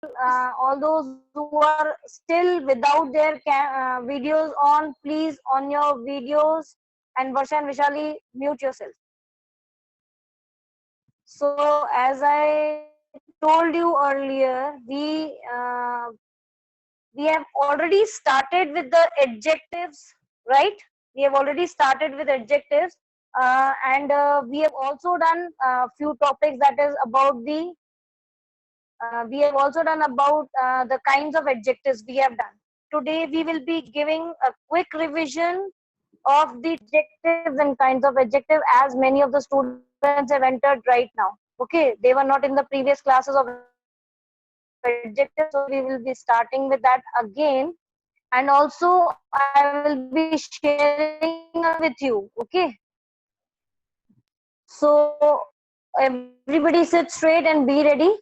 all those who are still without their videos on, please on your videos, and Varsha and Vishali, mute yourself. So as I told you earlier, we have already started with the adjectives, right? We have already started with adjectives, and we have also done a few topics that is about the we have also done about the kinds of adjectives we have done. Today we will be giving a quick revision of the adjectives and kinds of adjective, as many of the students have entered right now. Okay, they were not in the previous classes of adjectives, so we will be starting with that again. And also I will be sharing a screen with you. Okay, so everybody sit straight and be ready.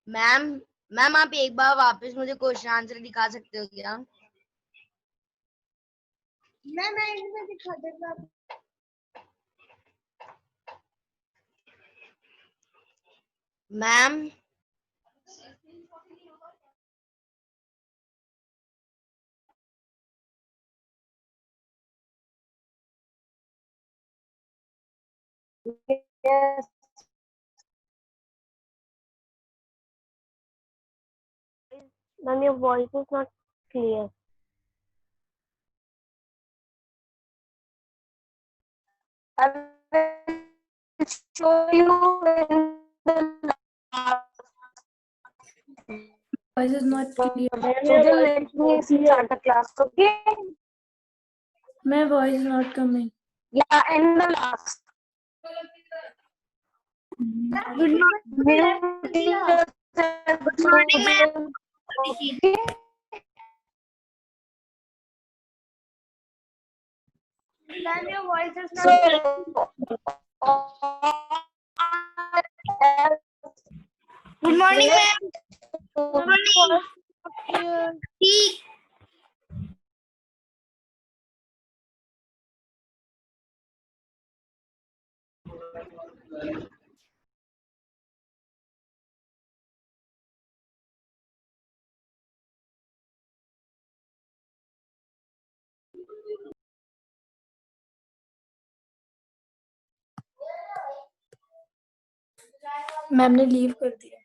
Ma'am ma'am आप एक बार वापस मुझे question answer दिखा सकते हो क्या? मैं दिखा देता। Ma'am Yes. Ma'am, your voice is not clear. I will show you in the last. Voice is not clear. So just let me start the class, okay? My voice is not coming. Yeah, in the last. Good morning ma'am. Okay. Ma'am your voice is So, good morning ma'am. Good morning. ठीक। Ma'am ने leave कर दिया।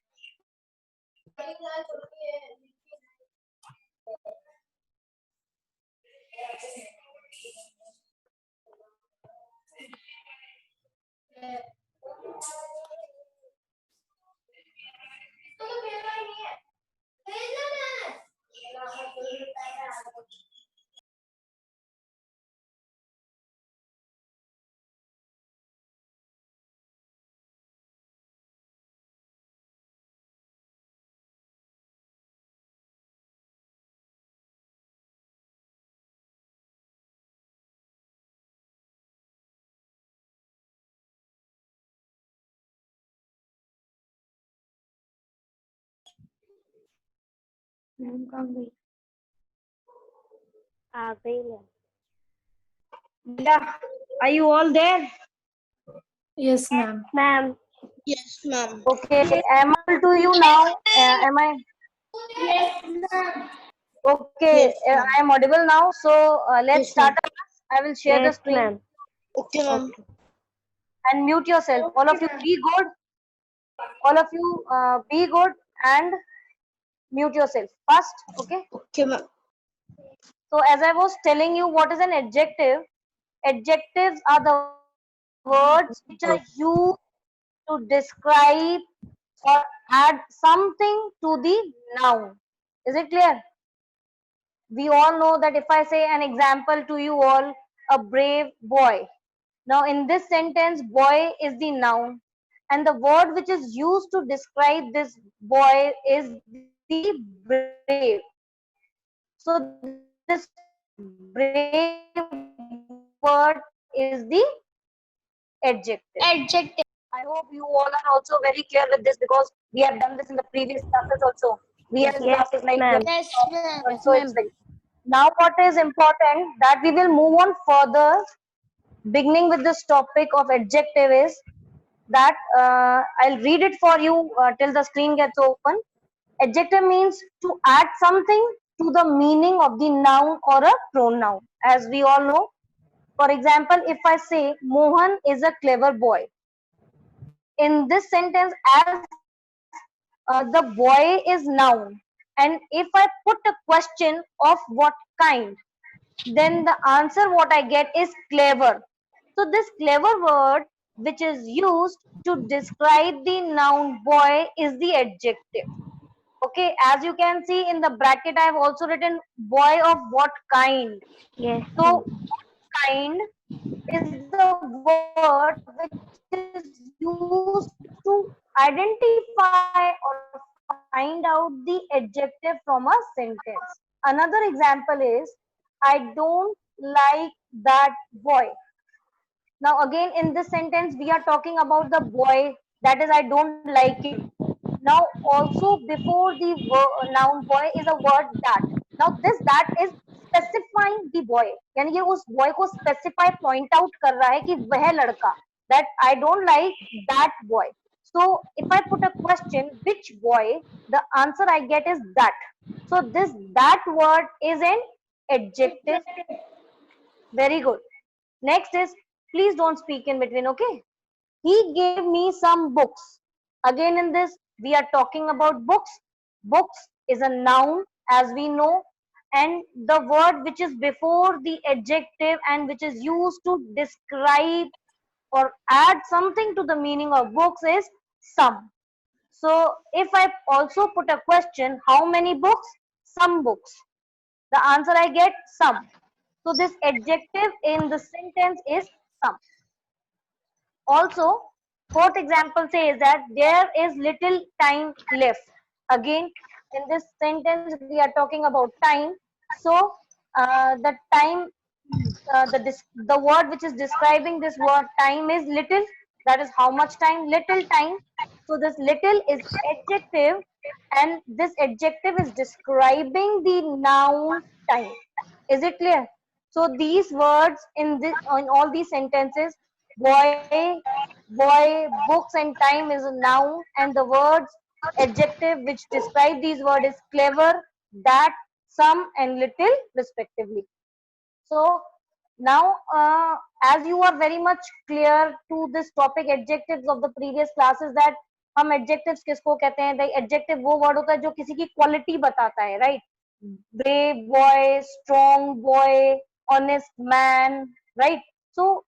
Ma'am कहाँ गई? आ गई ma'am. yeah, are you all there? Yes, ma'am. Ma'am. Yes ma'am. Okay, am I to you now? Am I? Okay, Yes, ma'am. I am audible now. So let's Yes, start. ma'am. I will share the Yes, screen ma'am. Okay ma'am. and mute yourself. All of you be good. All of you be good and mute yourself first. Okay. Okay ma'am. So as I was telling you, what is an adjective? Adjectives are the words which are used to describe or add something to the noun. Is it clear? We all know that if I say an example to you all, a brave boy. Now in this sentence, boy is the noun, and the word which is used to describe this boy is the brave. So this brave word is the adjective. Adjective. I hope you all are also very clear with this, because we have done this in the previous classes also. Yes, classes like ma'am. Yes, ma'am. so it's like, now what is important that we will move on further beginning with this topic of adjective is that I'll read it for you till the screen gets open. Adjective means to add something to the meaning of the noun or a pronoun, as we all know. For example, if I say Mohan is a clever boy, in this sentence, as the boy is noun, and if I put a question of what kind, then the answer what I get is clever. So this clever word which is used to describe the noun boy is the adjective. Okay, as you can see in the bracket, I have also written boy of what kind. Yes. So what kind is the word which is used to identify or find out the adjective from a sentence. Another example is I don't like that boy. Now again in this sentence we are talking about the boy, that is I don't like him. Now also before the noun boy is a word that. Now this that is specifying the boy, यानी ये उस boy को specify point out कर रहा है कि वह लड़का, that I don't like that boy. So if I put a question which boy, the answer I get is that. So this that word is an adjective. Very good. Next is, please don't speak in between, okay? He gave me some books. Again, in this, we are talking about books. Books is a noun, as we know, and the word which is before the adjective and which is used to describe or add something to the meaning of books is some. So, if I also put a question, how many books? Some books. The answer I get, some. So, this adjective in the sentence is some. Also, fourth example says that there is little time left. Again, in this sentence, we are talking about time. So, the time, the word which is describing this word time is little. That is how much time? Little time. So, this little is adjective, and this adjective is describing the noun time. Is it clear? So these words in all these sentences, boy, boy, books and time is a noun, and the words adjective which describe these words is clever, that, some, and little respectively. So now, as you are very much clear to this topic adjectives of the previous classes, that हम adjectives किसको कहते हैं? The adjective वो word होता है जो किसी की quality बताता है, right? Brave boy, strong boy, honest man, right? So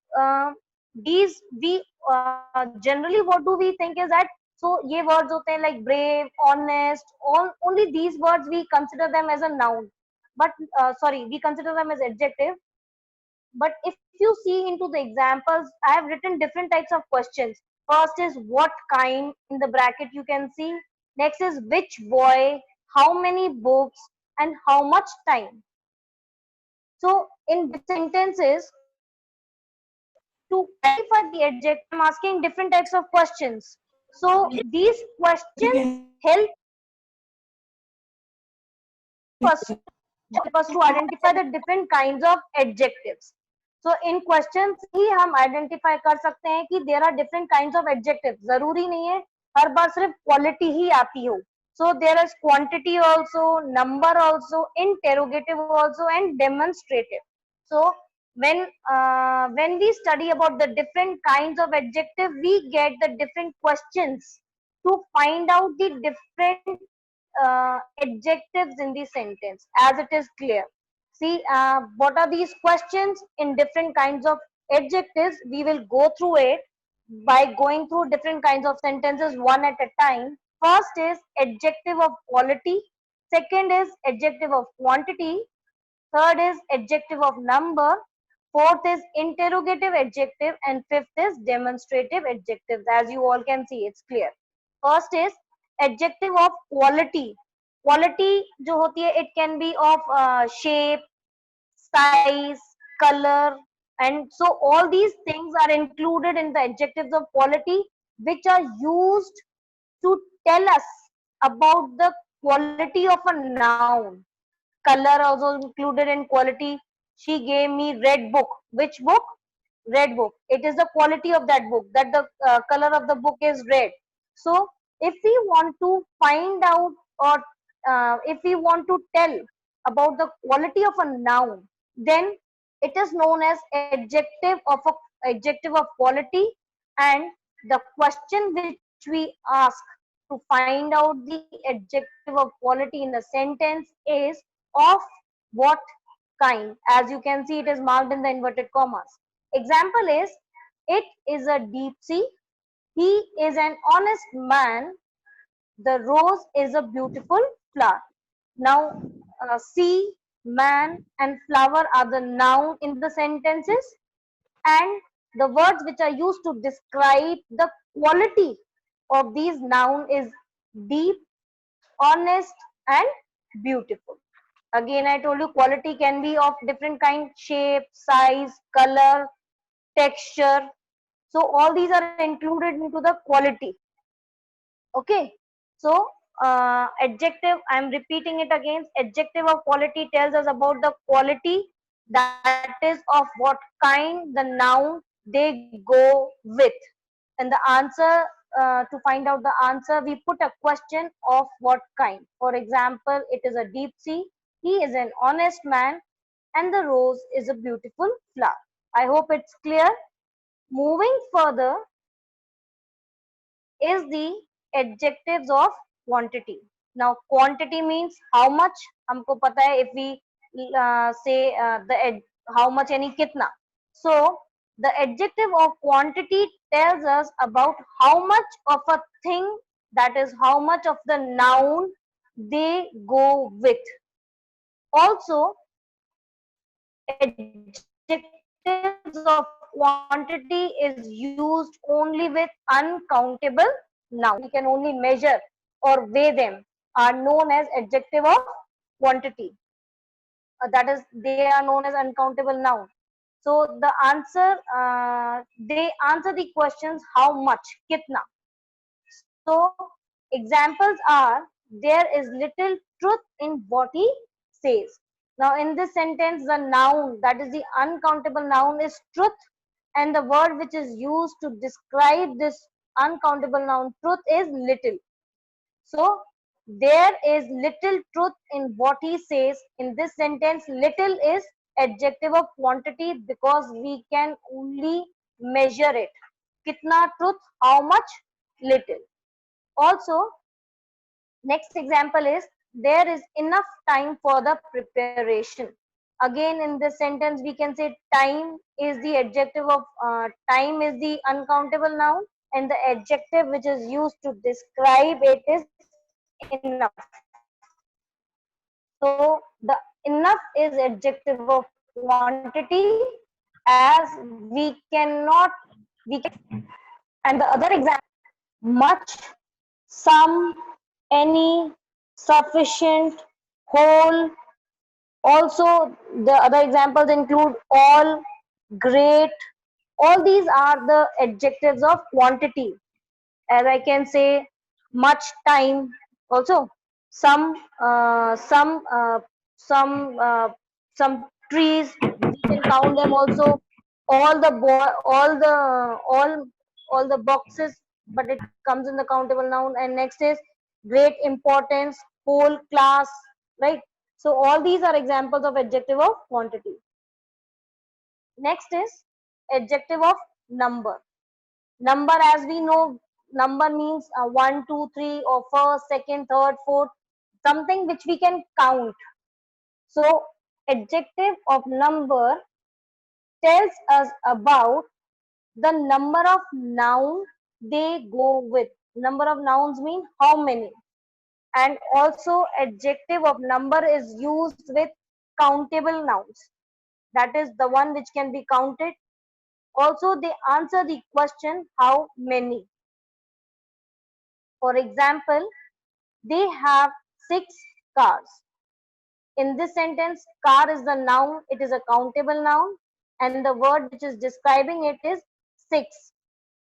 these we generally what do we think is that, so ये words होते हैं like brave, honest, all only these words we consider them as a noun, but sorry, we consider them as adjective. But if you see into the examples, I have written different types of questions. First is what kind, in the bracket you can see. Next is which boy, how many books, and how much time. So in the sentences, to identify the adjective, I'm asking different types of questions. So these questions help us to identify the different kinds of adjectives. So in questions ही हम identify कर सकते हैं कि there are different kinds of adjectives. जरूरी नहीं है हर बार सिर्फ quality ही आती हो. So there is quantity also, number also, interrogative also, and demonstrative. So when we study about the different kinds of adjective, we get the different questions to find out the different adjectives in the sentence, as it is clear. See, what are these questions in different kinds of adjectives? We will go through it by going through different kinds of sentences one at a time. First is adjective of quality. Second is adjective of quantity. Third is adjective of number. Fourth is interrogative adjective. And fifth is demonstrative adjectives. As you all can see, it's clear. First is adjective of quality. Quality जो होती है, it can be of shape, size, color, and so all these things are included in the adjectives of quality, which are used to tell us about the quality of a noun. Color also included in quality. She gave me red book. Which book? red book. It is the quality of that book, that the color of the book is red. So if we want to find out, or if we want to tell about the quality of a noun, then it is known as adjective of quality. And the question which we ask to find out the adjective of quality in a sentence is of what kind. As you can see, it is marked in the inverted commas. Example is, it is a deep sea, he is an honest man, the rose is a beautiful flower. Now, sea, man, and flower are the noun in the sentences, and the words which are used to describe the quality of these noun is deep, honest, and beautiful. Again, I told you quality can be of different kind: shape, size, color, texture. So all these are included into the quality. Okay. So adjective, I am repeating it again. Adjective of quality tells us about the quality, that is of what kind the noun they go with. And the answer, to find out the answer, we put a question of what kind. For example, it is a deep sea, he is an honest man, and the rose is a beautiful flower. I hope it's clear. Moving further is the adjectives of quantity. Now, quantity means how much. हमको पता है, if we say how much, any kitna. So the adjective of quantity tells us about how much of a thing, that is how much of the noun they go with. Also, adjectives of quantity is used only with uncountable nouns. We can only measure or weigh them, are known as adjective of quantity. That is, they are known as uncountable noun. So the answer, they answer the questions how much, kitna. So examples are, there is little truth in what he says. Now in this sentence, the noun, that is the uncountable noun, is truth, and the word which is used to describe this uncountable noun truth is little. So there is little truth in what he says. In this sentence, little is adjective of quantity because we can only measure it. Kitna truth, how much, little. Also, next example is, there is enough time for the preparation. Again, in this sentence, we can say time is the adjective of, time is the uncountable noun, and the adjective which is used to describe it is enough. So the enough is adjective of quantity, as we cannot, we can, and the other example, much, some, any, sufficient, whole. Also, the other examples include all, great. All these are the adjectives of quantity. As I can say, much time. Also, some, some, some trees. We can count them also. All the all the boxes, but it comes in the countable noun. And next is great importance, whole class, right? So all these are examples of adjective of quantity. Next is adjective of number. Number, as we know, number means 1, 2, 3, or first, second, third, fourth, something which we can count. So adjective of number tells us about the number of noun they go with. Number of nouns mean how many. And also adjective of number is used with countable nouns. That is the one which can be counted. Also, they answer the question how many. For example, they have 6 cars. In this sentence, car is the noun, it is a countable noun, and the word which is describing it is 6.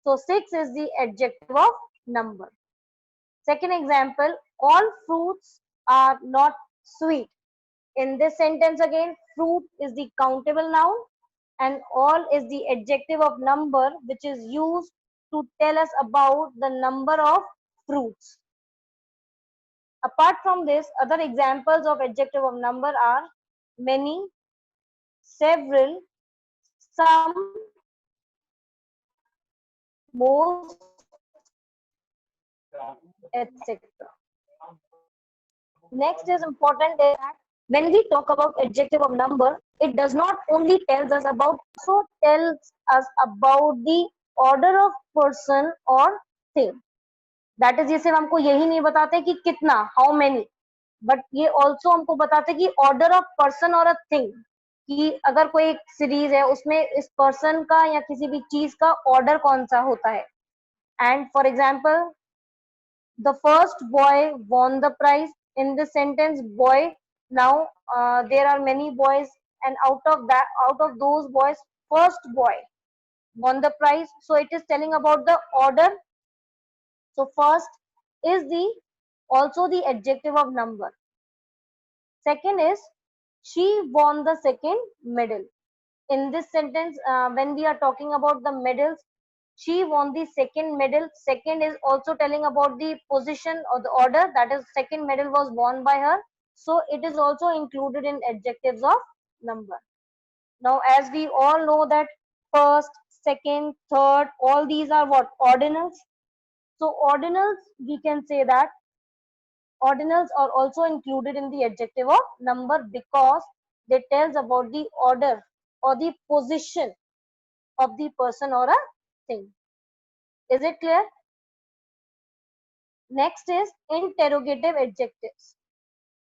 So 6 is the adjective of number. Second example, all fruits are not sweet. In this sentence again, fruit is the countable noun, and all is the adjective of number which is used to tell us about the number of fruits. Apart from this, other examples of adjective of number are many, several, some, most, etc. Next is important is that when we talk about adjective of number, it does not only tells us about, also tells us about the order of person or thing. That is, ये सिर्फ हमको यही नहीं बताते कि कितना, how many, but ये also हमको बताते कि ऑर्डर ऑफ पर्सन और अ थिंग, कि अगर कोई एक सीरीज है उसमें इस पर्सन का या किसी भी चीज का ऑर्डर कौन सा होता है. And for example, the first boy won the prize. In this sentence, boy, now there are many boys, and out of those boys, first boy won the prize. So it is telling about the order. So first is the also the adjective of number. Second is she won the second medal. In this sentence, when we are talking about the medals, she won the second medal. Second is also telling about the position or the order, that is second medal was won by her. So it is also included in adjectives of number. Now as we all know that first, second, third, all these are what? Ordinals. So ordinals, we can say that ordinals are also included in the adjective of number because they tells about the order or the position of the person or a thing. Is it clear? Next is interrogative adjectives.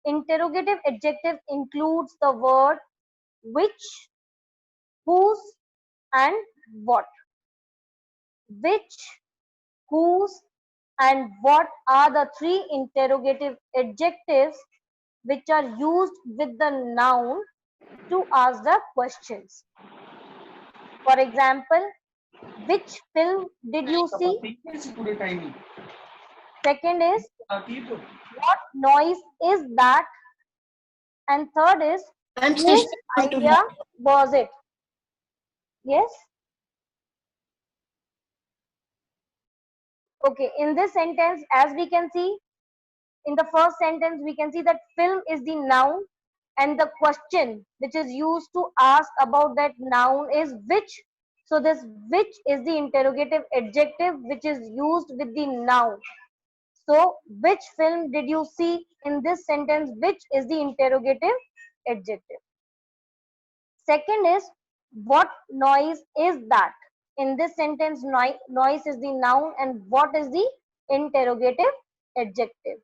Interrogative adjective includes the word which, whose, and what. Which, whose, and what are the three interrogative adjectives which are used with the noun to ask the questions. For example, which film did you see? Second is, what noise is that? And third is, whose idea was it? Yes? Okay, in this sentence, as we can see, in the first sentence, we can see that film is the noun and the question which is used to ask about that noun is which. So this which is the interrogative adjective which is used with the noun. So which film did you see? In this sentence, which is the interrogative adjective. Second is, what noise is that? In this sentence, noise is the noun and what is the interrogative adjective.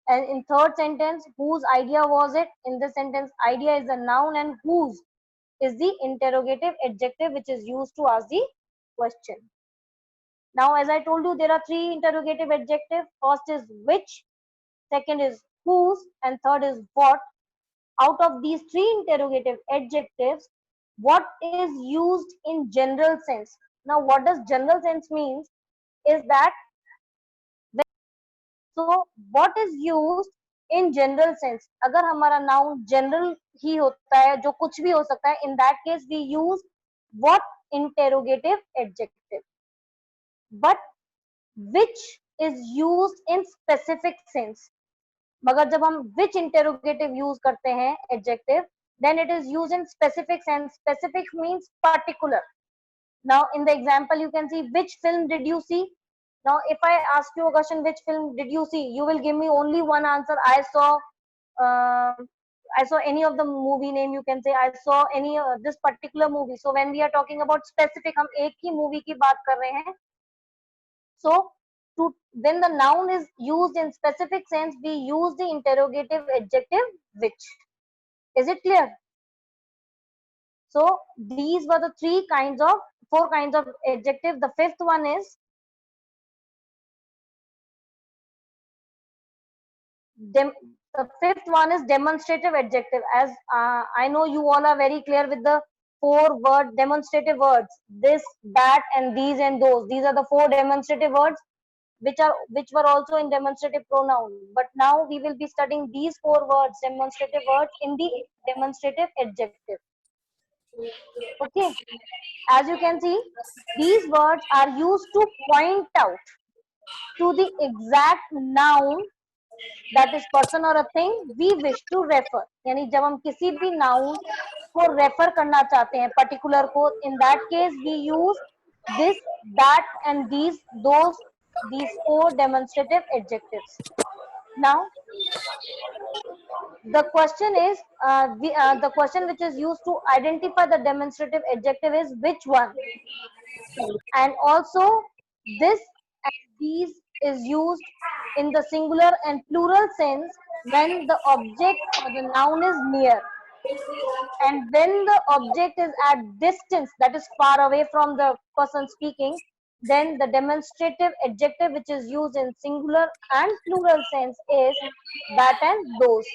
And in third sentence, whose idea was it? In this sentence, idea is the noun and whose is the interrogative adjective which is used to ask the question. Now, as I told you, there are three interrogative adjectives. First is which, second is whose, and third is what. Out of these three interrogative adjectives, what is used in general sense? Now, what does general sense means is that, so what is used in general sense? अगर हमारा noun general ही होता है, जो कुछ भी हो सकता है, in that case we use what interrogative adjective. But which is used in specific sense. मगर जब हम which interrogative use करते हैं adjective, then it is used in specific sense. Specific means particular. Now in the example you can see, which film did you see? Now if I ask you a question, which film did you see, you will give me only one answer. I saw any of the movie name. You can say I saw any this particular movie. So when we are talking about specific, हम एक ही movie की बात कर रहे हैं. So when the noun is used in specific sense, we use the interrogative adjective which. Is it clear? So these were the four kinds of adjective. The fifth one is demonstrative adjective. As I know you all are very clear with the four demonstrative words, this, that, and these and those. These are the four demonstrative words which were also in demonstrative pronoun. But now we will be studying these four words, demonstrative words, in the demonstrative adjective. Okay, as you can see, these words are used to point out to the exact noun, that is person or a thing, we wish to refer. यानी जब हम किसी भी noun को refer करना चाहते हैं particular को, in that case we use this, that and these four demonstrative adjectives. Now the question is, the question which is used to identify the demonstrative adjective is which one, and also this and these is used in the singular and plural sense when the object or the noun is near, and when the object is at distance, that is far away from the person speaking, then the demonstrative adjective which is used in singular and plural sense is that and those.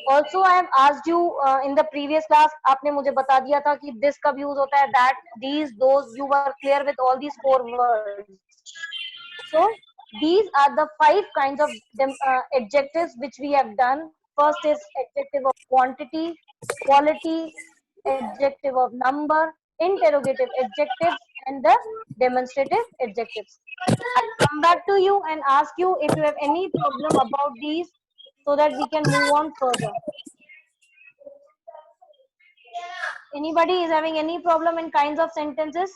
Also I have asked you in the previous class, आपने मुझे बता दिया था कि this कब use होता है, that, these, those, you were clear with all these four words. So these are the five kinds of adjectives which we have done. First is adjective of quantity, quality, adjective of number, interrogative adjectives, and the demonstrative adjectives. I'll come back to you and ask you if you have any problem about these so that we can move on further. Anybody is having any problem in kinds of sentences?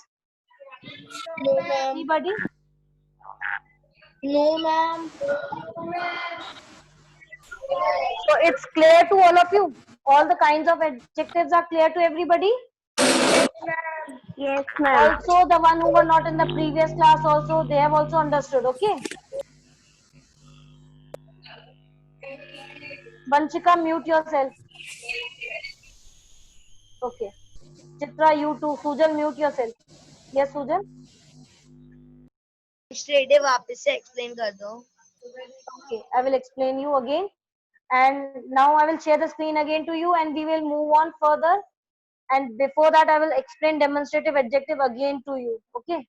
No, ma'am. Anybody? No, ma'am. So it's clear to all of you. All the kinds of adjectives are clear to everybody. Yes, ma'am. Also, the one who were not in the previous class, also they have also understood. Okay. Vanshika, mute yourself. Okay. Chitra, you too. Sujal, mute yourself. Yes, Sujal. Straight वापस से explain कर दो. Okay. I will explain you again. And now I will share the screen again to you, and we will move on further. And before that, I will explain demonstrative adjective again to you. Okay.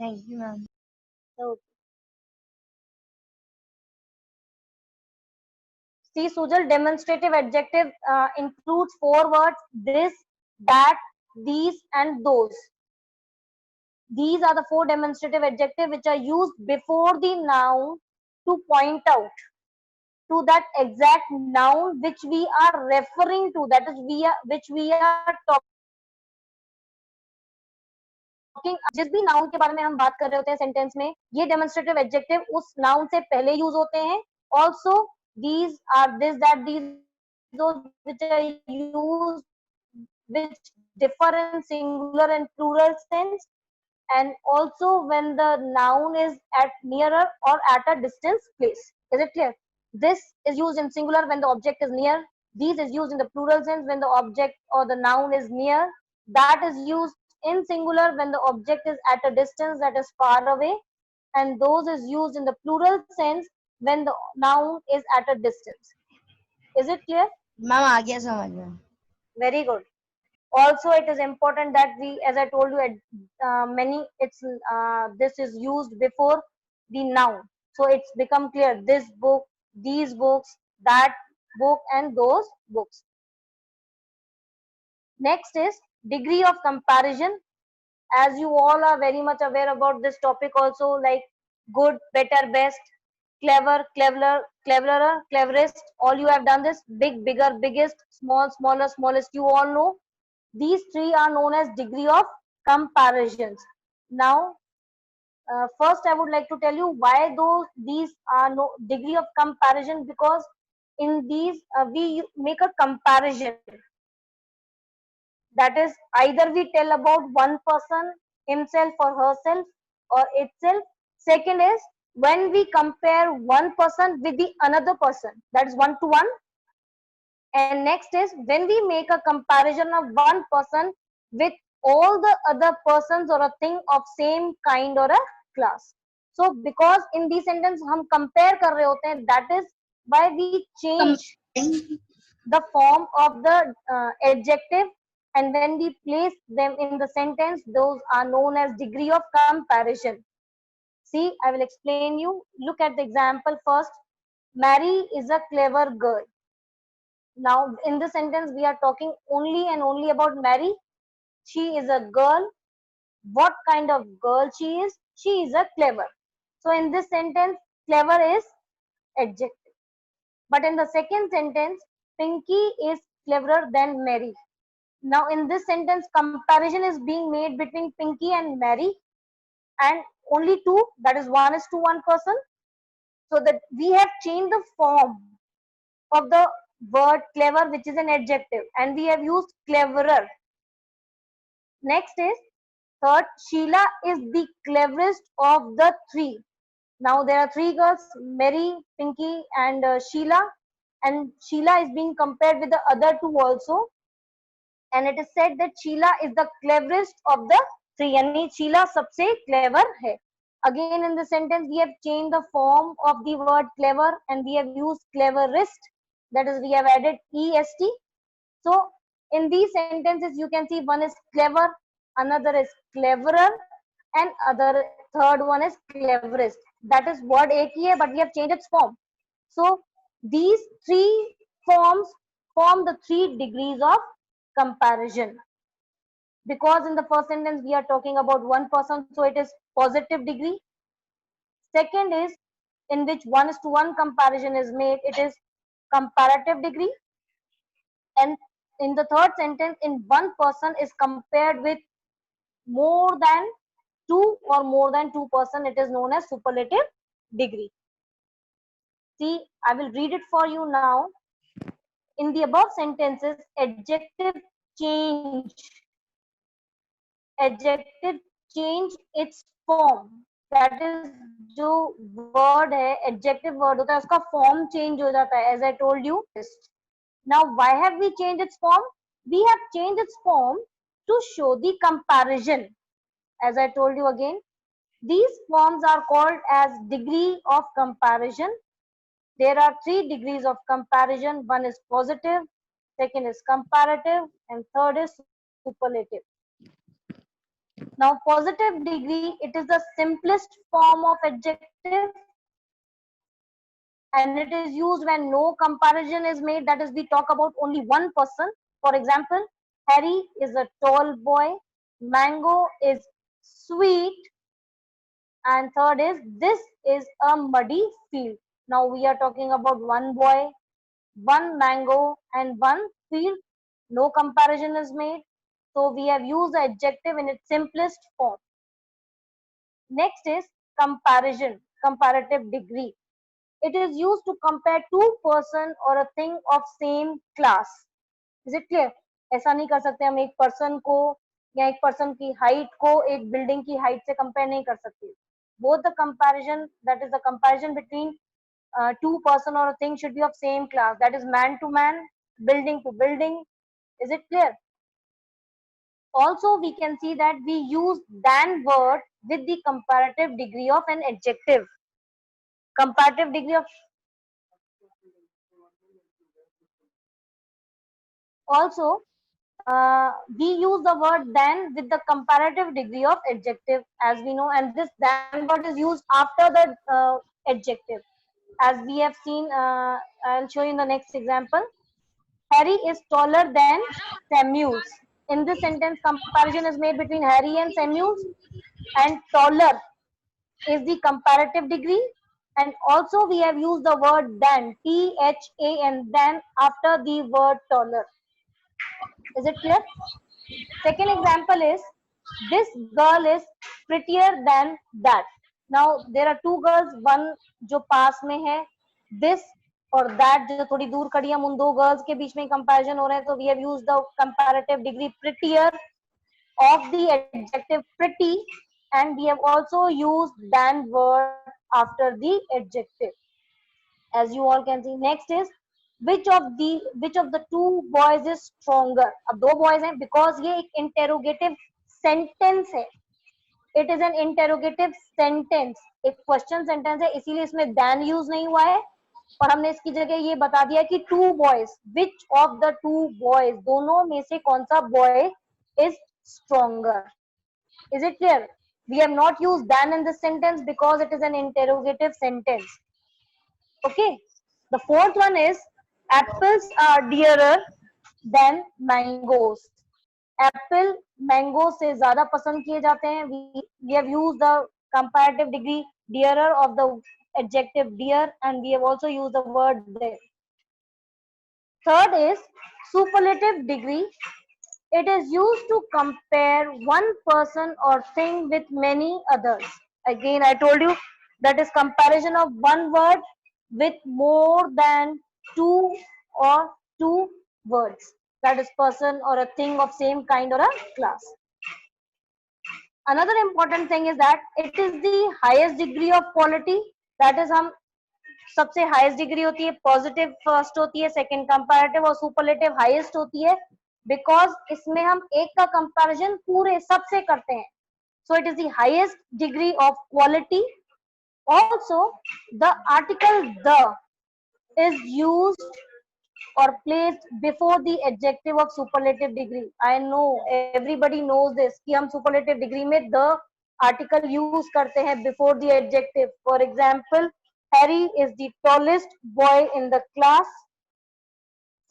Thank you ma'am. So, see, Sujal, demonstrative adjective includes four words: this, that, these, and those. These are the four demonstrative adjectives which are used before the noun to point out to that exact noun which we are referring to. That is, which we are talking. जिस भी noun के बारे में हम बात कर रहे होते हैं sentence में, ये demonstrative adjective उस noun से पहले use होते हैं. Also, these are this, that, these, those which are used, which differ in singular and plural sense, and also when the noun is at nearer or at a distance place. Is it clear? This is used in singular when the object is near. These is used in the plural sense when the object or the noun is near. That is used in singular when the object is at a distance, that is far away. And those is used in the plural sense when the noun is at a distance. Is it clear? Ma'am आ गया समझ में. Very good. Also, it is important that we, as I told you, this is used before the noun, so it's become clear: this book, these books, that book, and those books. Next is degree of comparison. As you all are very much aware about this topic also, like good, better, best, clever, cleverer, cleverer, cleverest. All you have done this: big, bigger, biggest, small, smaller, smallest. You all know these three are known as degree of comparisons. Now, first I would like to tell you why these are no degree of comparison, because in these we make a comparison. That is, either we tell about one person, himself or herself or itself. Second is when we compare one person with the another person, that is one to one. And next is when we make a comparison of one person with all the other persons or a thing of same kind or a class. So because in this sentence हम compare कर रहे होते हैं, that is why we change the form of the adjective, and when we place them in the sentence, those are known as degree of comparison. See, I will explain you. Look at the example first. Mary is a clever girl. Now, in this sentence, we are talking only and only about Mary. She is a girl. What kind of girl she is? She is a clever. So, in this sentence, clever is adjective. But in the second sentence, Pinky is cleverer than Mary. Now, in this sentence, comparison is being made between Pinky and Mary, and only two, that is 1:1 person. So that we have changed the form of the word clever, which is an adjective, and we have used cleverer. Next is third, Sheila is the cleverest of the three. Now there are three girls, Mary, Pinky, and Sheila, and Sheila is being compared with the other two also, and it is said that Sheila is the cleverest of the three. यानी Sheila सबसे clever है. Again in the sentence we have changed the form of the word clever and we have used cleverest. That is, we have added est. So in these sentences you can see one is clever, another is cleverer, and other third one is cleverest. That is word एक ही है, but we have changed its form. So these three forms form the 3 degrees of comparison. Because in the first sentence we are talking about one person, so it is positive degree. Second is in which 1:1 comparison is made, it is comparative degree. And in the third sentence, in one person is compared with more than two or more than 2%, it is known as superlative degree. See, I will read it for you now. In the above sentences, change adjective change its form. That is, जो word है adjective word होता है उसका form change हो जाता है, as I told you. Now why have we changed its form? We have changed its form to show the comparison. As I told you again, these forms are called as degree of comparison. There are 3 degrees of comparison. One is positive, second is comparative, and third is superlative. Now, positive degree, it is the simplest form of adjective and it is used when no comparison is made. That is, we talk about only one person. For example, Harry is a tall boy, mango is sweet, and third is this is a muddy field. Now we are talking about one boy, one mango, and one field. No comparison is made. So we have used the adjective in its simplest form. Next is comparison, comparative degree. It is used to compare two person or a thing of same class. Is it clear? ऐसा नहीं कर सकते हम एक person को या एक person की height को एक building की height से compare नहीं कर सकते. Both the comparison, that is the comparison between two person or a thing should be of same class. That is man to man, building to building. Is it clear? Also, we can see that we use than word with the comparative degree of an adjective. Comparative degree of also we use the word than with the comparative degree of adjective, as we know, and this than word is used after the adjective, as we have seen. I'll show you in the next example. Harry is taller than Samuel. In this sentence, comparison is made between Harry and Samuel, and taller is the comparative degree. And also we have used the word than, THAN, than after the word taller. Is it clear? Second example is, this girl is prettier than that. Now there are two girls, one जो पास में है, this और that जो थोड़ी दूर खड़ी है, हम उन दो girls के बीच में comparison हो रहे हैं, तो we have used the comparative degree prettier of the adjective pretty, and we have also used than word after the adjective, as you all can see. Next is, which of the two boys is stronger? अब दो boys हैं, because ये एक interrogative sentence है. It is an interrogative sentence, एक question sentence है, इसीलिए इसमें than use नहीं हुआ है, और हमने इसकी जगह ये बता दिया कि two boys, which of the two boys, दोनों में से कौन सा boy is stronger. Is it clear? We have not used than in this sentence because it is an interrogative sentence. Okay. The fourth one is, Apples are dearer than mangoes. Apple mango से ज्यादा पसंद किए जाते हैं. We have used the comparative degree dearer of the adjective dear, and we have also used the word there. Third is superlative degree. It is used to compare one person or thing with many others. Again, I told you that is comparison of one word with more than two or two words. That is person or a thing of same kind or a class. Another important thing is that it is the highest degree of quality. That is हम सबसे highest degree होती है, positive first होती है, second comparative और superlative highest होती है, because इसमें हम एक का कंपैरिजन पूरे सबसे करते हैं. So it is the highest degree of quality. Also the article the is used or placed before the adjective of superlative degree. I know everybody knows this कि हम superlative degree में the article use करते हैं before the adjective. For example, Harry is the tallest boy in the class.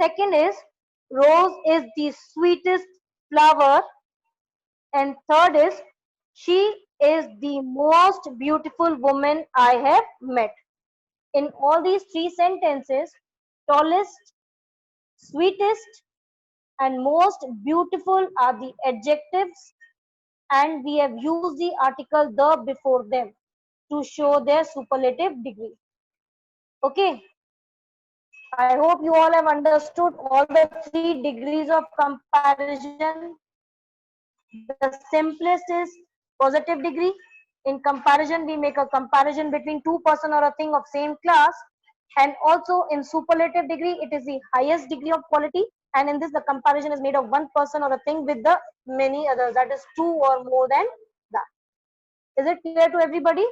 Second is Rose is the sweetest flower. And third is she is the most beautiful woman I have met. In all these three sentences, tallest, sweetest, and most beautiful are the adjectives, and we have used the article the before them to show their superlative degree. Okay, I hope you all have understood all the three degrees of comparison. The simplest is positive degree. In comparison, we make a comparison between two person or a thing of same class. And also in superlative degree, it is the highest degree of quality. And in this, the comparison is made of one person or a thing with the many others. That is two or more than that. Is it clear to everybody?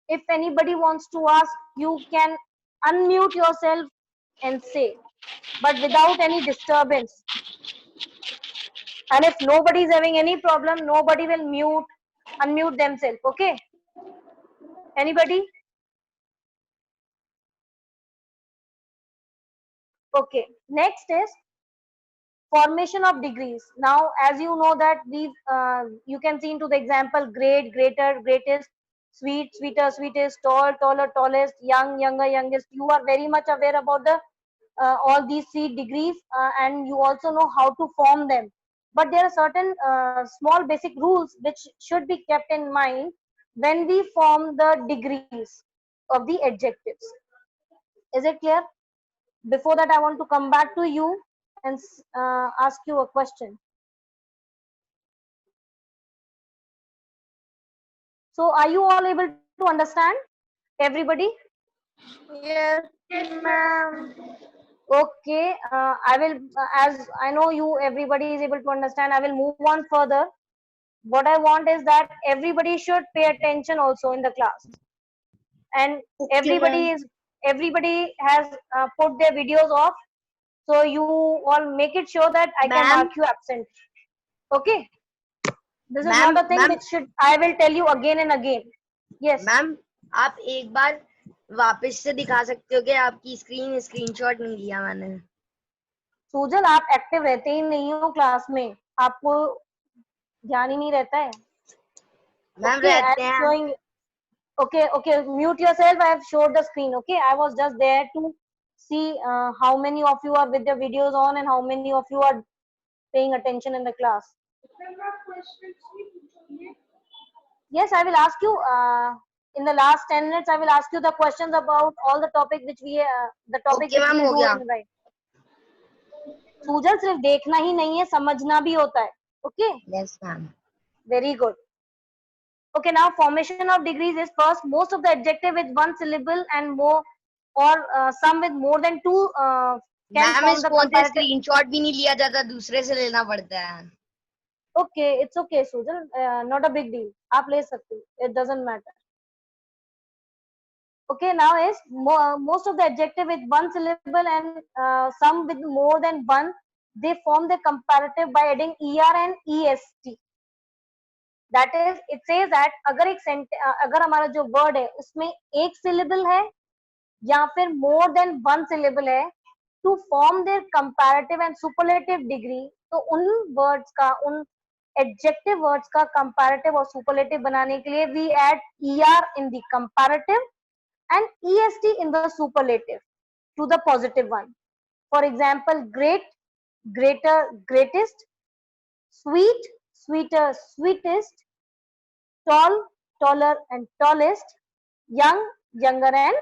If anybody wants to ask, you can unmute yourself and say, but without any disturbance. And if nobody is having any problem, nobody will unmute themselves. Okay? Anybody? Okay. Next is formation of degrees. Now, as you know that you can see into the example great, greater, greatest, sweet, sweeter, sweetest, tall, taller, tallest, young, younger, youngest. You are very much aware about the all these three degrees, and you also know how to form them. But there are certain small basic rules which should be kept in mind when we form the degrees of the adjectives. Is it clear? Before that, I want to come back to you and ask you a question. So, are you all able to understand? Everybody? Yes, ma'am. Okay, I will, as I know you, everybody is able to understand, I will move on further. What I want is that everybody should pay attention also in the class. And everybody has put their videos off. So you all make it sure that I can mark you absent. Okay? This is not a thing which I will tell you again and again. Yes. Ma'am आप एक बार वापस से दिखा सकते हो कि आपकी screenshot नहीं लिया मैंने. सूजल, आप एक्टिव रहते ही नहीं हो क्लास में, आपको ध्यान ही नहीं रहता है. मैम रहते हैं. Okay, mute yourself. I have showed the screen. Okay, I was just there to see how many of you are with your videos on and how many of you are paying attention in the class. Yes, I will ask you in the last 10 minutes. I will ask you the questions about all the topic which we do in right. Sujal, सिर्फ देखना ही नहीं है, समझना भी होता है. Okay? Yes, ma'am. Very good. Okay, now formation of degrees is first most of the adjective with one syllable and more, or some with more than two can form the comparative. Screenshot भी नहीं लिया जाता, दूसरे से लेना पड़ता है. Okay, it's okay, Sujal. Not a big deal. आप ले सकते हो. It doesn't matter. Okay, now is most of the adjective with one syllable and some with more than one. They form the comparative by adding er and est. That is, it says that अगर हमारा जो word है उसमें एक syllable है, या फिर more than one syllable है, to form their comparative and superlative degree, तो उन words का, उन adjective words का comparative और superlative बनाने के लिए we add er in the comparative and est in the superlative to the positive one. For example, great, greater, greatest, sweet, sweeter, sweetest, tall, taller and tallest, young, younger and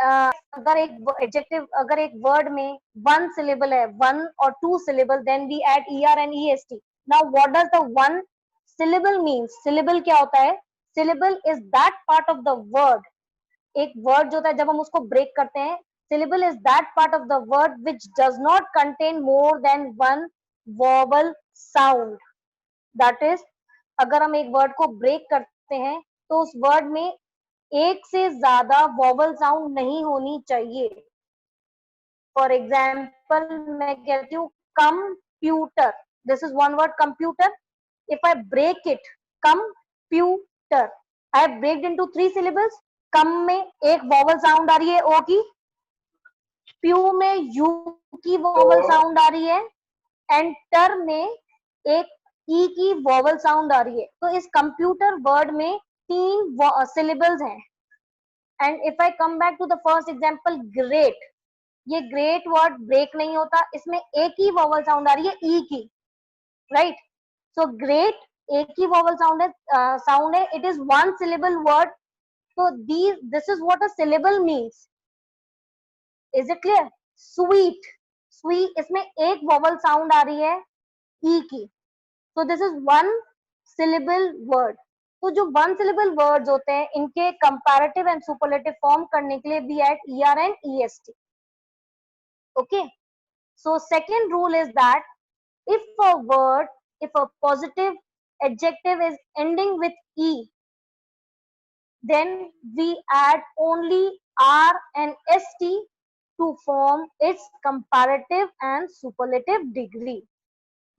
अगर एक adjective, अगर एक word में one syllable है, one और two syllable, then we add er and est. Now what does the one syllable means? Syllable क्या होता है? Syllable is that part of the word, एक वर्ड जो होता है जब हम उसको ब्रेक करते हैं, syllable is that part of the word which does not contain more than one vowel sound. That is, अगर हम एक वर्ड को ब्रेक करते हैं तो उस वर्ड में एक से ज्यादा वॉवल साउंड नहीं होनी चाहिए. फॉर एग्जाम्पल मैं कहती हूँ computer, this is one word computer. If I break it, computer, I have breaked into 3 syllables. कम में एक वॉवल साउंड आ रही है ओ की, प्यू में यू की वॉवल साउंड आ रही है, एंड टर में एक ई की वॉवल साउंड आ रही है. तो इस कंप्यूटर वर्ड में 3 syllables हैं. And if I come back to the first example great, ये ग्रेट वर्ड ब्रेक नहीं होता, इसमें एक ही वॉवल साउंड आ रही है ई की, राइट? सो ग्रेट एक ही वॉवल साउंड है, it is one syllable word. So this is what a syllable means. Is it clear? Sweet, sweet, इसमें एक vowel sound आ रही है e की. So this is one syllable word. तो जो one syllable words होते हैं, इनके comparative and superlative form करने के लिए we add er and est. Okay. So second rule is that if a word, if a positive adjective is ending with e, then we add only r and st to form its comparative and superlative degree.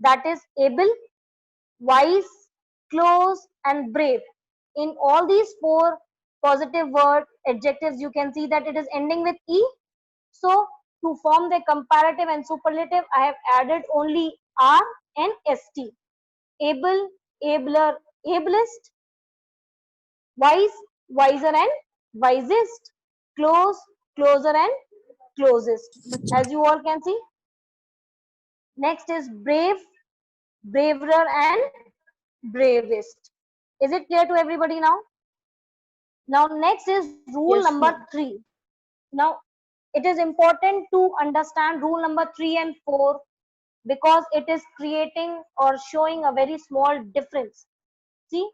That is able, wise, close and brave. In all these 4 positive word adjectives, you can see that it is ending with e. So to form the comparative and superlative, I have added only r and st. Able, abler, ablest, wise, wiser and wisest, close, closer and closest, as you all can see. Next is brave, braver and bravest. Is it clear to everybody now? Now next is rule Yes, number ma'am. 3. Now it is important to understand rule number 3 and 4 because it is creating or showing a very small difference. See,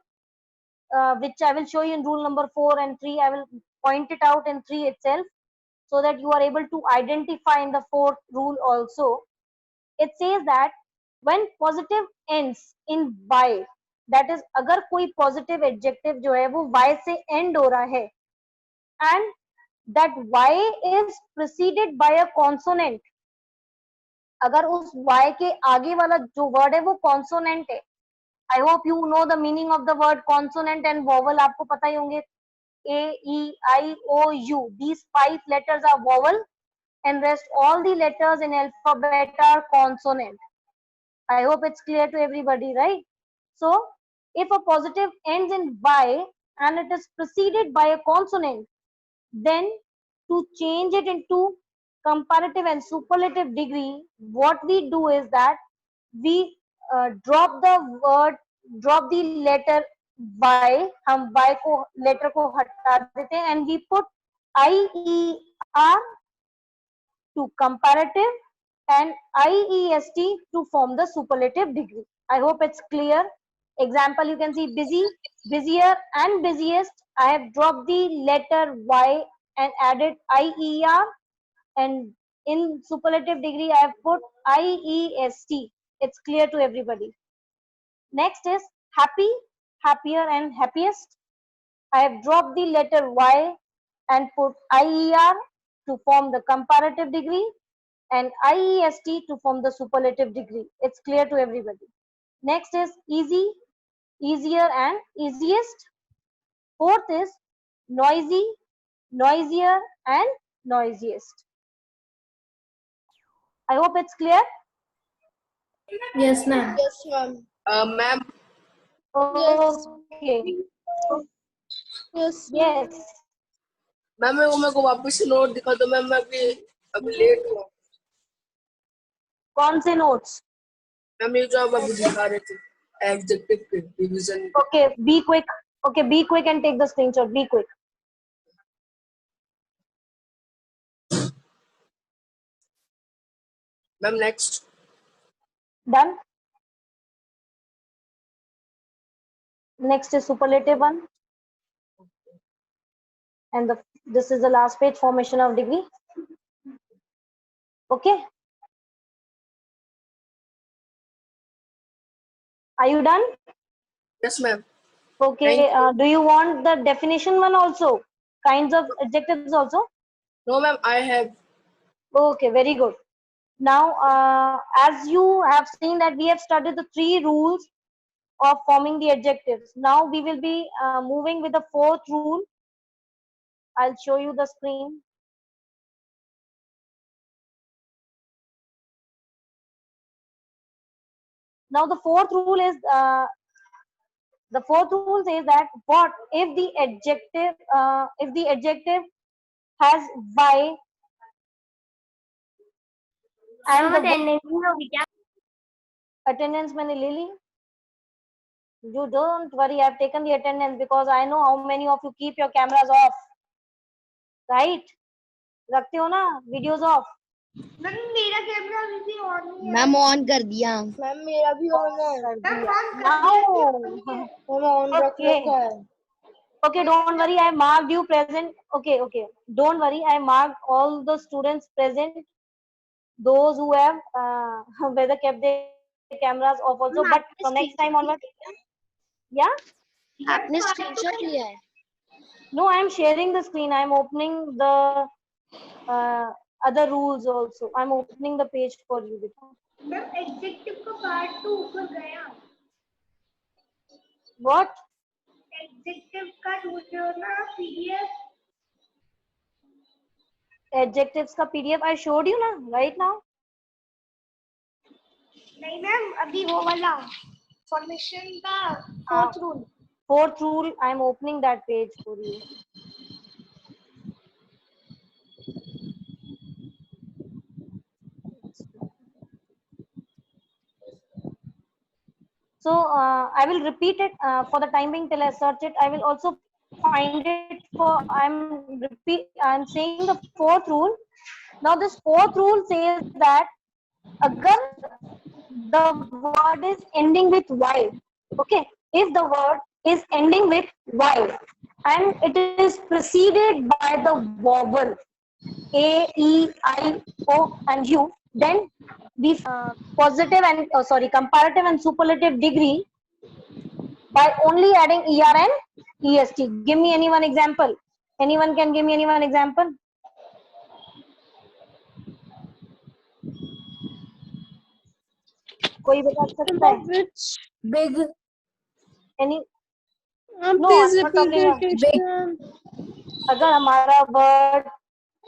which I will show you in rule number 4 and 3. I will point it out in 3 itself so that you are able to identify in the 4th rule also. It says that when positive ends in y, that is अगर कोई positive adjective जो है वो y से end हो रहा है and that y is preceded by a consonant, अगर उस y के आगे वाला जो word है वो consonant है. I hope you know the meaning of the word consonant and vowel. आपको पता ही होंगे. A, E, I, O, U. These 5 letters are vowel and rest all the letters in alphabet are consonant. I hope it's clear to everybody, right? So if a positive ends in Y and it is preceded by a consonant, then to change it into comparative and superlative degree, what we do is that we drop the letter Y, हम Y को letter को हटा देते हैं and we put IER to comparative and IEST to form the superlative degree. I hope it's clear. Example, you can see busy, busier and busiest. I have dropped the letter Y and added IER, and in superlative degree I have put IEST. It's clear to everybody. Next is happy, happier and happiest. I have dropped the letter Y and put IER to form the comparative degree and IEST to form the superlative degree. It's clear to everybody. Next is easy, easier, and easiest. Fourth is noisy, noisier, and noisiest. I hope it's clear. Yes, ma'am. Yes, ma'am. Ma'am, Okay. Yes. Yes. Ma'am मेरे को वापस से note दिखा दो ma'am, मैं अभी late हुआ। कौन से notes? मैम ये जो आप अभी दिखा रहे थे एडजेक्टिव के division. Okay, be quick. Okay, be quick and take the screenshot. Be quick. Ma'am next. Done. Next is superlative one. And this is the last page, formation of degree. Okay. Are you done? Yes ma'am. Okay. Thank Do you want the definition one also? Kinds of adjectives also? No ma'am I have. Okay, very good. Now, as you have seen that we have studied the 3 rules of forming the adjectives. Now we will be moving with the 4th rule. I'll show you the screen. Now the 4th rule is says that what if the adjective has y and the attendance मैंने ले ली. You don't worry, I've taken the attendance because I know how many of you keep your cameras off. Right? रखते हो ना videos off. मेरा camera अभी भी on नहीं है। मैम ऑन कर दिया। मैम मेरा भी ऑन है। कर दिया. Ma'am Now. ऑन रख Okay. रखा है। Okay, don't worry, I marked you present. Okay. Don't worry, I marked all the students present. Those who have whether kept their cameras off also. But from next time onward, yeah. आपने screenshot लिया है? No, I am sharing the screen. I am opening the other rules also. I am opening the page for you. Ma'am adjective का part तो ऊपर गया। What? Adjective का जो ना पीडीएफ। Adjectives का PDF I showed you na right now. नहीं ma'am अभी वो वाला फॉर्मेशन का fourth rule. 4th rule. I am opening that page for you. So I will repeat it for the time being till I search it. I will also find it for. I'm saying the 4th rule. Now this 4th rule says that agar the word is ending with y, okay, if the word is ending with y and it is preceded by the vowel a, e, I, o and u, then the positive and comparative and superlative degree by only adding er and est. Give me any one example. Anyone can give me any one example? कोई बता सकता है? Big. Any? No, please I'm not repeat talking the question. अगर हमारा word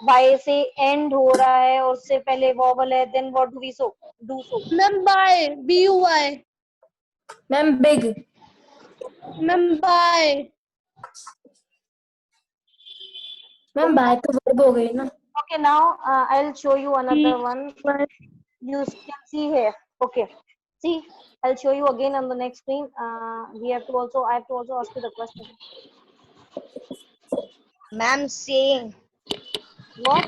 y से and हो रहा है और उससे पहले वॉवल है, then what do we do so? Ma'am buy BUY। Ma'am, big. Ma'am by. Ma'am, by तो verb हो गई ना. Okay, now I'll show you another one. You can see here. Okay, see, I'll show you again on the next screen. I have to also ask you the question. Ma'am से। What?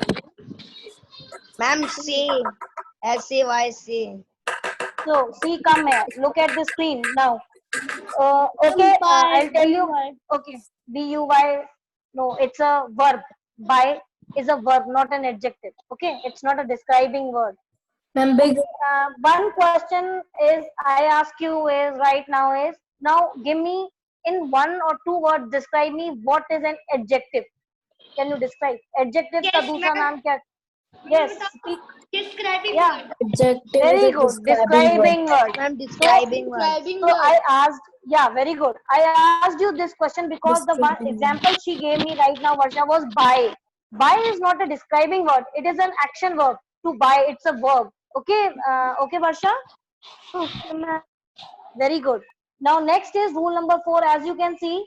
Ma'am से SAY से। So, see, come here. Look at the screen now. Okay, I'll tell you. Okay, BUY. No, it's a verb. By is a verb, not an adjective. Okay, it's not a describing word. Ma'am, big. One question is I ask you is right now is now give me in 1 or 2 words describe me what is an adjective. Can you describe? Adjective का Yes, दूसरा ma'am. नाम क्या? Yes, speak. Describing Yeah, word. Adjective is very a good. describing word. Describing word. Ma'am, describing word. Describing So word. I asked, yeah, very good. I asked you this question because the one Describing word. example she gave me right now, Varsha, was buy. Buy is not a describing word. It is an action verb. To buy, it's a verb. Okay, okay, Varsha. Okay, ma'am. Very good. Now next is rule number 4. As you can see,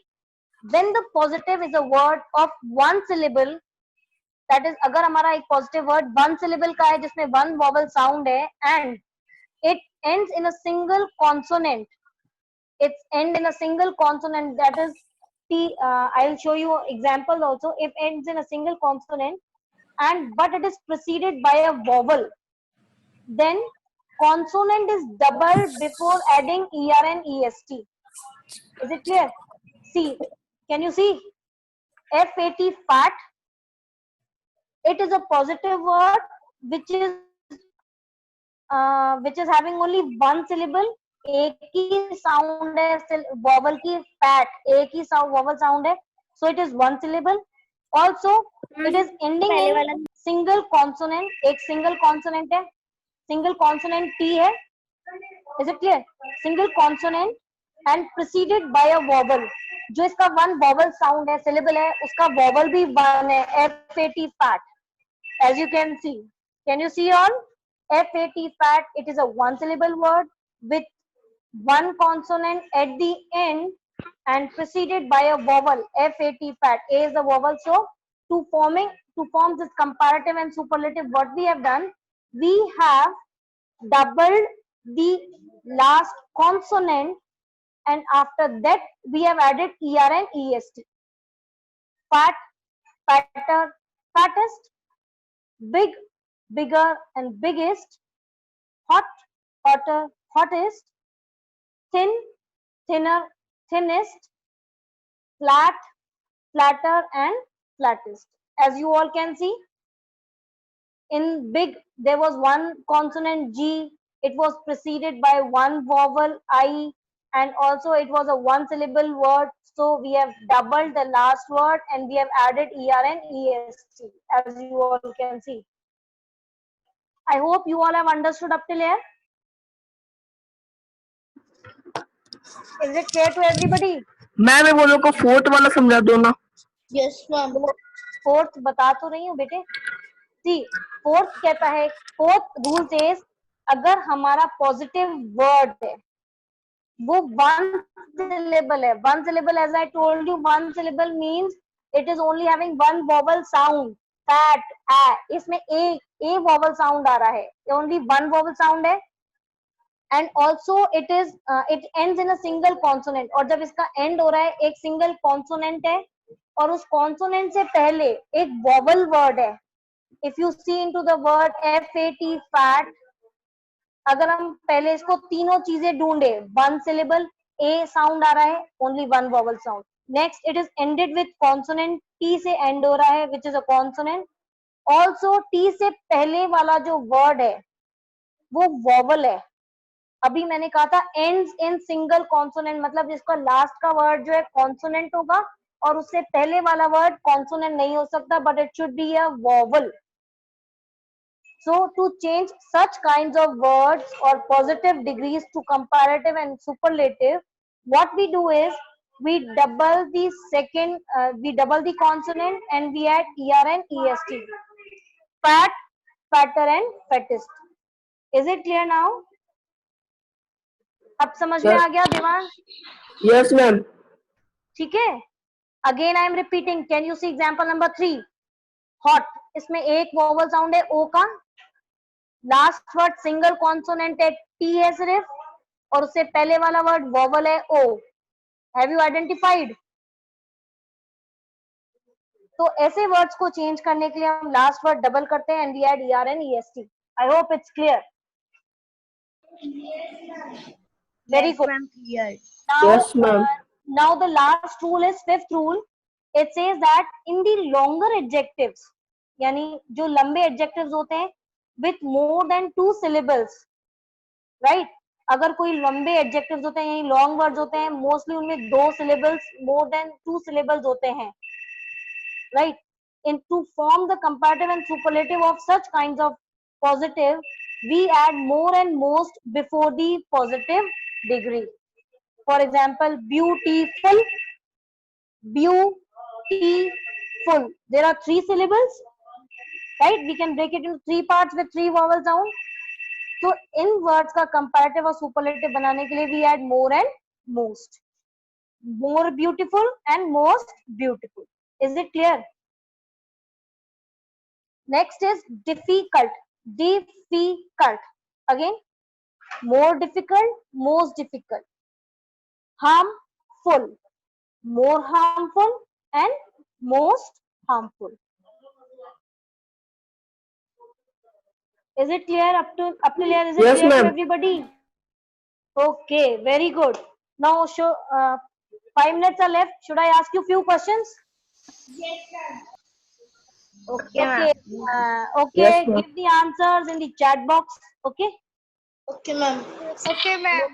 when the positive is a word of one syllable, that is, अगर हमारा एक positive word one syllable का है जिसमें one vowel sound है and it ends in a single consonant. It's end in a single consonant, that is T. I'll show you examples also. If ends in a single consonant and but it is preceded by a vowel, then consonant is doubled before adding er and est. Is it clear? See, can you see? Fat, fat. It is a positive word which is having only one syllable. एक ही sound है vowel की fat, एक ही vowel sound है, so it is one syllable. Also it is ending in single consonant. एक single consonant है, single consonant T है. Is it clear? Single consonant and preceded by a vowel. जो इसका one vowel sound है, syllable है, उसका vowel भी one है. FAT, fat. As you can see, can you see all? FAT, fat. It is a one syllable word with one consonant at the end and preceded by a vowel. FAT, fat. A is the vowel. So to form this comparative and superlative, what we have done, we have doubled the last consonant and after that we have added er and est. Fat, fatter, fattest. Big, bigger and biggest. Hot, hotter, hottest. Thin, thinner, thinnest. Flat, flatter and flattest. As you all can see, in big there was one consonant G, it was preceded by one vowel I, and also it was a one syllable word, so we have doubled the last word and we have added er and est, as you all can see. I hope you all have understood up till here. Is it clear to everybody? Ma'am ये बोलो को fourth वाला समझा दो ना. Yes, ma'am. Fourth बता तो रही हूँ बेटे. सी, फोर्थ कहता है, फोर्थ रूल सेज अगर हमारा पॉजिटिव वर्ड है वो वन syllable है. One syllable, as I told you, one syllable means it is only having one vowel sound. Fat, a, इसमें a vowel sound आ रहा है, only one vowel sound है. And also it ends in a single consonant. और जब इसका end हो रहा है एक single consonant है और उस consonant से पहले एक vowel word है. If you see into the word fat, fat, अगर हम पहले इसको तीनों चीजें ढूंढे, one syllable, a sound आ रहा है, only one vowel sound. Next it is ended with consonant, t से end हो रहा है, which is a consonant. Also t से पहले वाला जो word है वो vowel है. अभी मैंने कहा था ends in single consonant, मतलब जिसका लास्ट का वर्ड जो है कॉन्सोनेंट होगा और उससे पहले वाला वर्ड कॉन्सोनेंट नहीं हो सकता, but it should be a vowel. So to change such kinds of words or positive degrees to comparative and superlative, what we do is we double the consonant and we add er and est. Fat, fatter and fattest. Is it clear now? अब समझ में आ गया Devansh? Yes ma'am. ठीक है. Again I am repeating. Can you see example number 3? Hot, इसमें एक vowel sound है O का, लास्ट वर्ड सिंगल कॉन्सोनेंट है टी है सिर्फ, और उससे पहले वाला वर्ड वोवल है ओ. Have you identified? तो ऐसे वर्ड्स को चेंज करने के लिए हम लास्ट वर्ड डबल करते हैं and we add er and est. I hope it's clear. Very Yes, good. ma'am, clear. Yes, ma'am. Now the last rule is fifth rule. It says that in the longer adjectives, यानी जो लंबे adjectives होते हैं with more than 2 syllables, right? अगर कोई लंबे adjectives होते हैं यानी long words होते हैं, mostly उनमें 2 syllables, more than 2 syllables होते हैं, right? in to form the comparative and superlative of such kinds of positive, we add more and most before the positive degree. For example, beautiful, beautiful. There are three syllables, right? We can break it into three parts with three vowel sound. So in words का comparative और superlative बनाने के लिए we add more and most. More beautiful and most beautiful. Is it clear? Next is difficult. Difficult. Again, more difficult, most difficult. Harmful. More harmful and most harmful. Is it clear up to here? Is it Yes, clear to ma'am. everybody? Okay, very good. Now, 5 minutes are left. Should I ask you few questions? Okay, Okay. ma'am. Okay. Yes, ma'am. Give the answers in the chat box. Okay. Okay, ma'am. Okay, ma'am.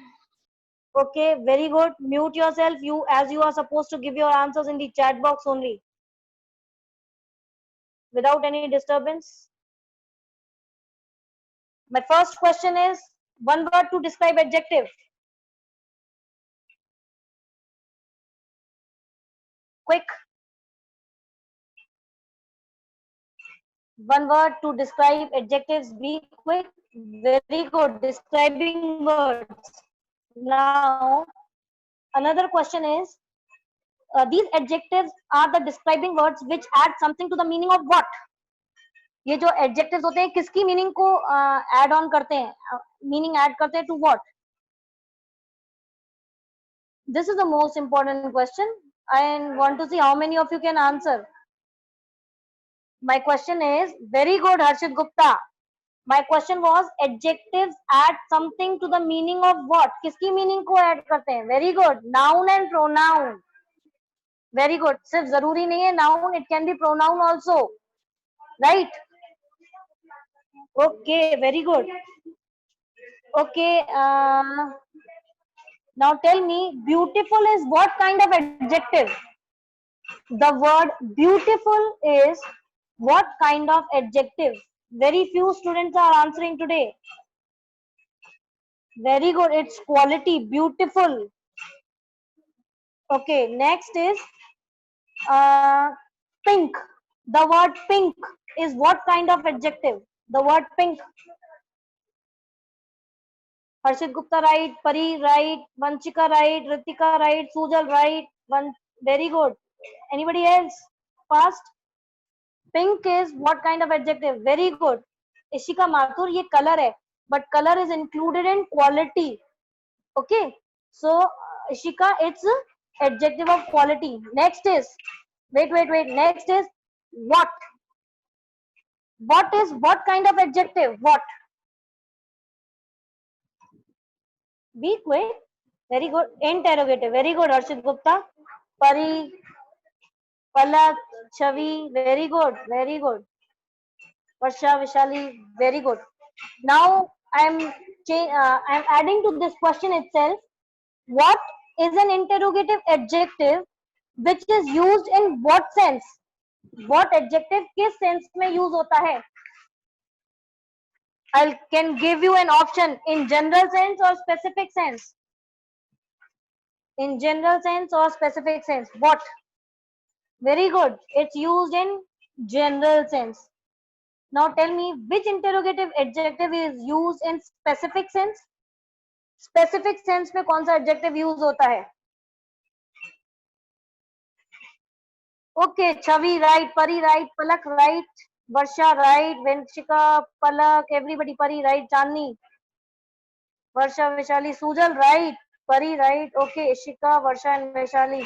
Okay. Very good. Mute yourself. You are supposed to give your answers in the chat box only, without any disturbance. My first question is one word to describe adjective. Quick. One word to describe adjectives. Be quick. Very good. Describing words. Now, another question is, these adjectives are the describing words which add something to the meaning of what? ये जो adjectives होते हैं किसकी meaning को add on करते हैं? Meaning add करते हैं to what? This is the most important question. I want to see how many of you can answer. My question is, very good, Harshit Gupta. My question was, adjectives add something to the meaning of what? किसकी meaning को add करते हैं? Very good. Noun and pronoun. Very good. सिर्फ जरूरी नहीं है noun, it can be pronoun also. Right? Okay, very good. Okay, now tell me, beautiful is what kind of adjective? The word beautiful is what kind of adjective? Very few students are answering today. Very good, it's quality, beautiful. Okay, next is pink. The word pink is what kind of adjective? The word pink. Harshit Gupta right, Pari right, Vanchika right, Ritika right, Sujal right. Very good. Anybody else? Fast. Pink is what kind of adjective? Very good. Ishika Mathur, ये color है, but color is included in quality. Okay. So Ishika, it's adjective of quality. Next is, wait. Next is what? What is what kind of adjective? What? Be quick. Very good. Interrogative. Very good, Harshit Gupta. Pari, Palak, Chavi. Very good. Very good. Varsha, Vishali. Very good. Now I'm adding to this question itself. What is an interrogative adjective which is used in what sense? What adjective किस sense में use होता है? I can give you an option in general sense or specific sense. In general sense or specific sense. What? Very good. It's used in general sense. Now tell me which interrogative adjective is used in specific sense? Specific sense में कौन सा adjective use होता है? Okay, Chavi right, Pari right, Palak right, Varsha right, Vanshika, Palak, everybody Pari right, Chandni, Varsha, Vishali, Sujal right, Pari right, okay, Ishika, Varsha and Vishali.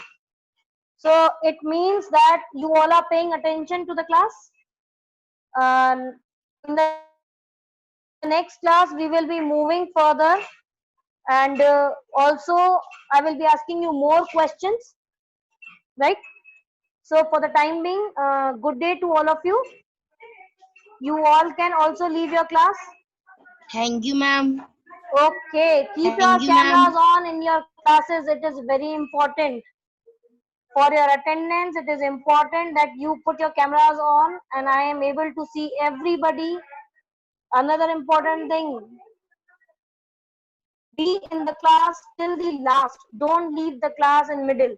So it means that you all are paying attention to the class. In the next class, we will be moving further, and also I will be asking you more questions, right? So for the time being, good day to all of you. You all can also leave your class. Thank you, ma'am. Okay, keep your Thank you, ma'am. cameras on in your classes. It is very important. For your attendance, it is important that you put your cameras on and I am able to see everybody. Another important thing, be in the class till the last. Don't leave the class in middle.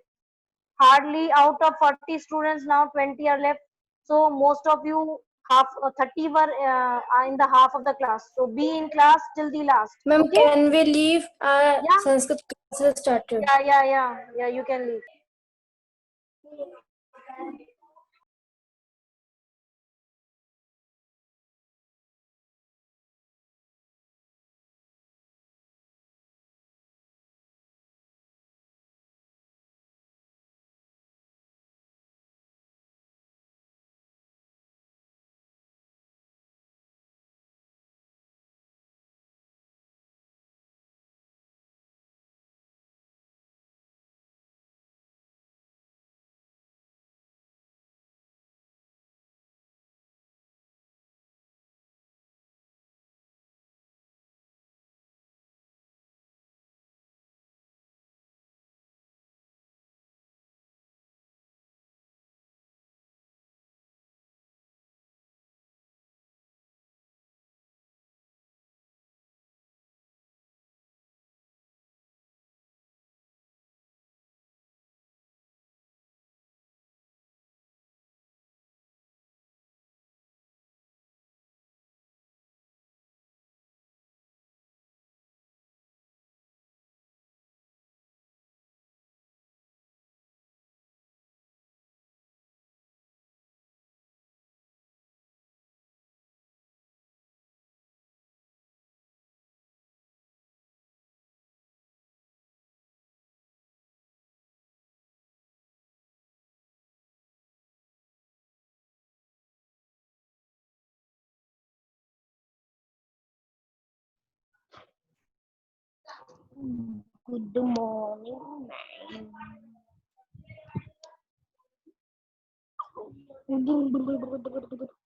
Hardly out of 40 students now 20 are left. So most of you, half 30 were are in the half of the class. So be in class till the last. Ma'am, Okay? can we leave? Our Yeah. Sanskrit class has started. Yeah, you can leave. Good morning, ma'am.